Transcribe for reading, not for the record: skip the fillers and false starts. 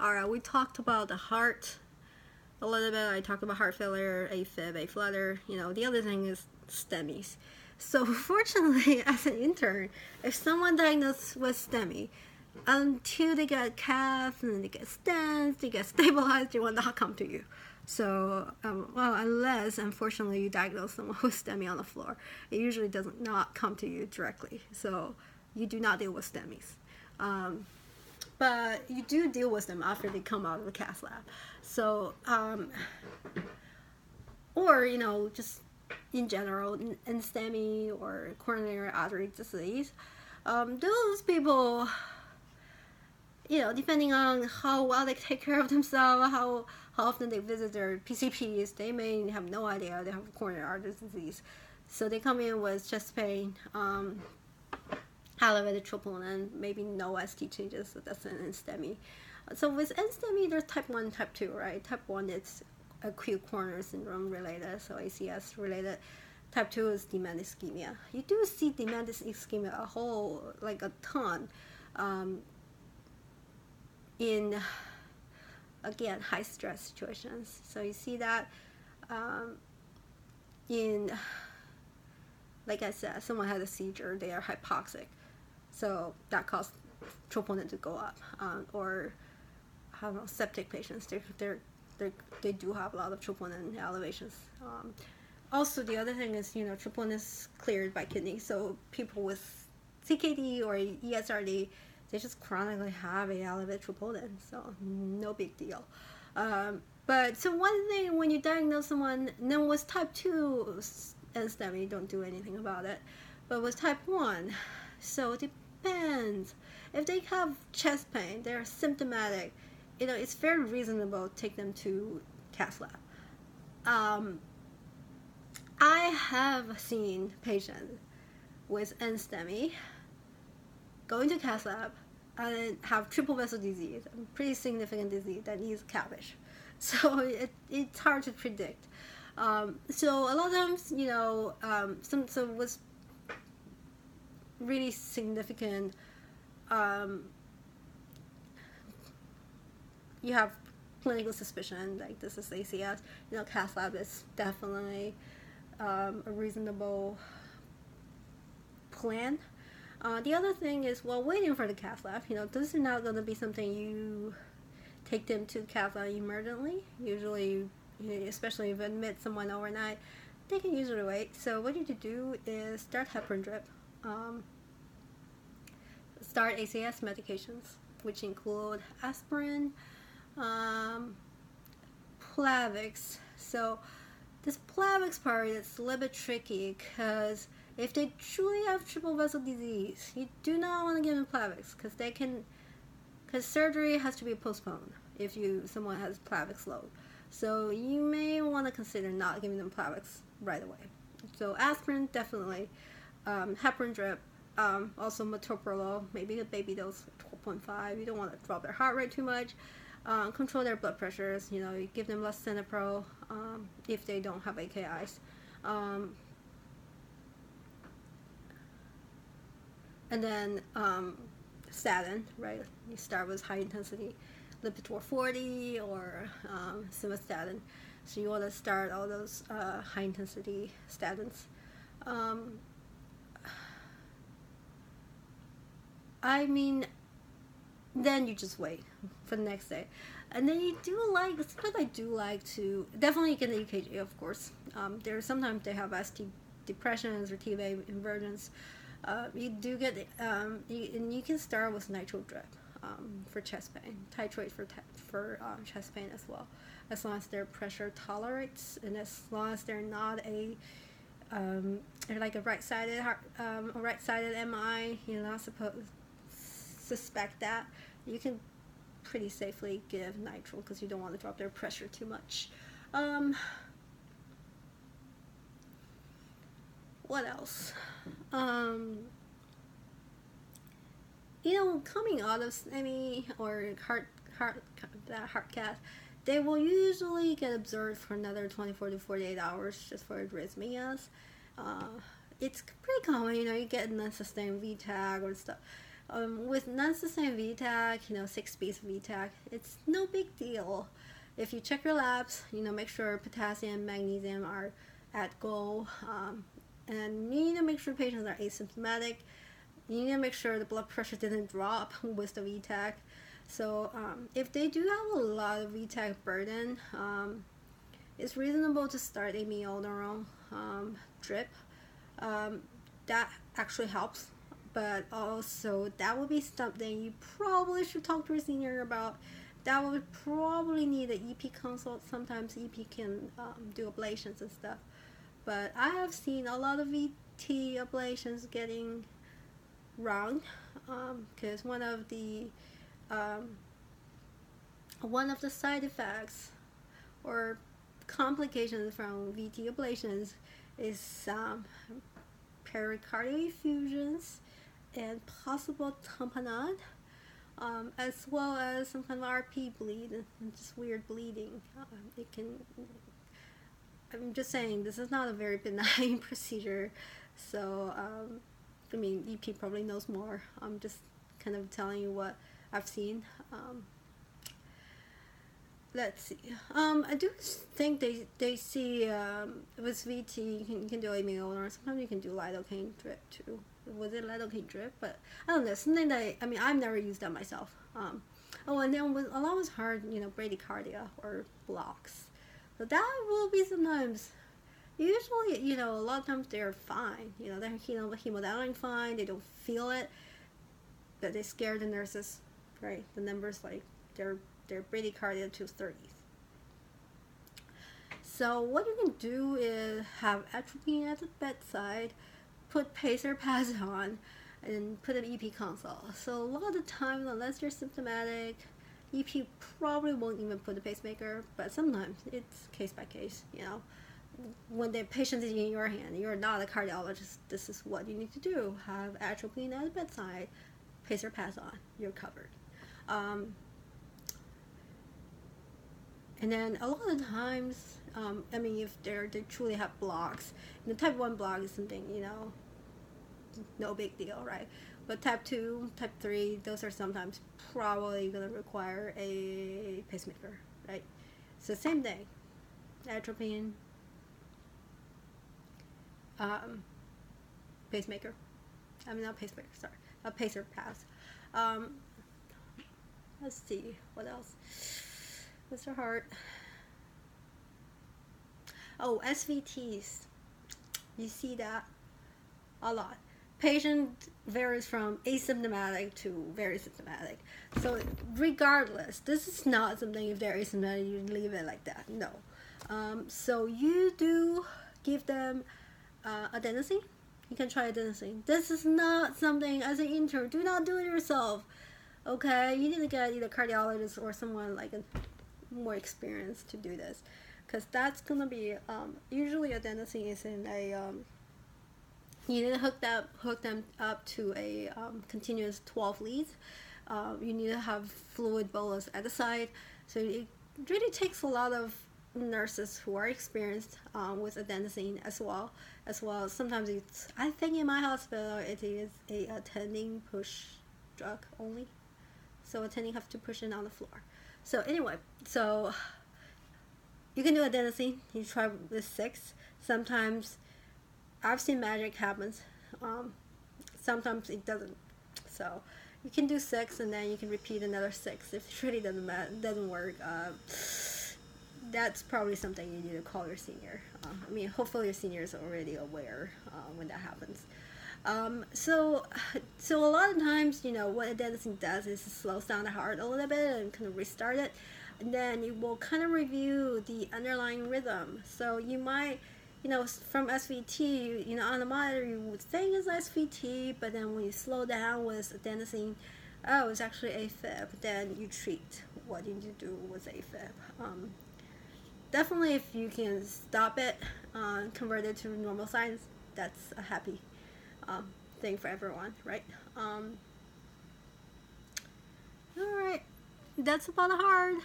Alright, we talked about the heart a little bit. I talked about heart failure, AFib, A-flutter. The other thing is STEMIs. So fortunately, as an intern, if someone diagnosed with STEMI, until they get cath and they get stents, they get stabilized, they will not come to you. So, unless, unfortunately, you diagnose someone with STEMI on the floor, it usually does not come to you directly. So, you do not deal with STEMIs. But you do deal with them after they come out of the cath lab. So, or, just in general, in STEMI or coronary artery disease, those people, depending on how well they take care of themselves, how often they visit their PCPs, they may have no idea they have coronary artery disease. So they come in with chest pain, elevated troponin, maybe no ST changes, so that's an STEMI. So with STEMI, there's type 1, type 2, right? Type 1 is acute coronary syndrome related, so ACS related. Type 2 is demand ischemia. You do see demand ischemia a ton in, again, high stress situations. So you see that in, like I said, someone had a seizure, they are hypoxic. So that caused troponin to go up. Or, I don't know, septic patients, they do have a lot of troponin elevations. Also, the other thing is, troponin is cleared by kidney. So people with CKD or ESRD, they just chronically have a elevated troponin, so no big deal. But so one thing when you diagnose someone, then with type 2 and STEMI, you don't do anything about it. But with type 1, so it depends. If they have chest pain, they're symptomatic, it's very reasonable to take them to cath lab. I have seen patients with STEMI going to cath lab and have triple vessel disease, a pretty significant disease that needs cabbage. So it's hard to predict. So a lot of times, so with really significant, you have clinical suspicion, like this is ACS, cath lab is definitely a reasonable plan. The other thing is, while waiting for the cath lab, this is not going to be something you take them to cath lab emergently. Usually, especially if you admit someone overnight, they can usually wait. So what you do is start heparin drip, start ACS medications, which include aspirin, Plavix. So this Plavix part is a little bit tricky because if they truly have triple vessel disease, you do not want to give them Plavix because surgery has to be postponed if someone has Plavix load. So you may want to consider not giving them Plavix right away. So aspirin, definitely. Heparin drip, also metoprolol, maybe a baby dose of 12.5. You don't want to drop their heart rate too much. Control their blood pressures. You give them lisinopril if they don't have AKIs. And then statin, right? You start with high intensity Lipitor 40 or simvastatin. So you want to start all those high intensity statins. Then you just wait for the next day. And then you do sometimes I do like to, definitely get an EKG, of course. Sometimes they have ST depressions or TVA inversions. You do get, and you can start with nitro drip for chest pain, titrate for chest pain as well, as long as their pressure tolerates, and as long as they're not they're like a right-sided MI, you're not supposed to suspect that. You can pretty safely give nitro because you don't want to drop their pressure too much. What else? Coming out of STEMI or heart cath, they will usually get observed for another 24 to 48 hours just for arrhythmias. It's pretty common, you get an unsustained VTAG or stuff. With non-sustained VTAC, 6 piece VTAC, it's no big deal. If you check your labs, make sure potassium, magnesium are at goal, and you need to make sure patients are asymptomatic. You need to make sure the blood pressure didn't drop with the VTAC. So if they do have a lot of VTAC burden, it's reasonable to start amiodarone drip. That actually helps, but also that would be something you probably should talk to your senior about. That would probably need an EP consult. Sometimes EP can do ablations and stuff, but I have seen a lot of VT ablations getting wrong, because one of the side effects or complications from VT ablations is pericardial effusions and possible tamponade, as well as some kind of RP bleed and just weird bleeding. It can. I'm just saying this is not a very benign procedure, so I mean, EP probably knows more. I'm just kind of telling you what I've seen. Let's see. I do think they see with VT you can do amiodarone. Sometimes you can do lidocaine drip too. Was it lidocaine drip? But I don't know. Something that I've never used that myself. Oh, and then with a lot was hard, bradycardia or blocks. So that will be sometimes. Usually, a lot of times they're fine. They're hemodynamic fine. They don't feel it, but they scare the nurses, right? The numbers they're bradycardia to 30s. So what you can do is have atropine at the bedside, put pacer pads on, and put an EP consult. So a lot of the time, unless you're symptomatic, EP probably won't even put a pacemaker, but sometimes it's case by case, When the patient is in your hand, you're not a cardiologist, this is what you need to do. Have atropine at the bedside, pacer pads on, you're covered. And then a lot of the times, if they truly have blocks, and the type 1 block is something, no big deal, right? But type 2, type 3, those are sometimes probably going to require a pacemaker, right? So same thing, atropine, pacemaker. Not pacemaker, sorry, a pacer pass. Let's see, what else? Mr. Hart. Oh, SVTs. You see that a lot. Patient varies from asymptomatic to very symptomatic. So regardless, this is not something if they're asymptomatic, you leave it like that. No. So you do give them adenosine. You can try adenosine. This is not something as an intern. Do not do it yourself. Okay, you need to get either a cardiologist or someone like a more experienced to do this, because that's gonna be usually adenosine is in a you need to hook them up to a continuous 12 leads. You need to have fluid bolus at the side, so it really takes a lot of nurses who are experienced with adenosine as well. Sometimes it's, I think in my hospital it is a attending push drug only, so attending have to push it on the floor. So anyway, so you can do adenosine. You try with 6. Sometimes I've seen magic happens. Sometimes it doesn't. So you can do 6 and then you can repeat another 6. If it really doesn't work, that's probably something you need to call your senior. Hopefully your senior is already aware when that happens. So a lot of times, what adenosine does is it slows down the heart a little bit and kind of restart it, and then it will kind of review the underlying rhythm. So you might, from SVT, on the monitor you would think it's SVT, but then when you slow down with adenosine, oh, it's actually AFib. Then you treat what you need to do with AFib. Definitely, if you can stop it, convert it to normal signs, that's a happy thing for everyone, right? All right, that's about hard.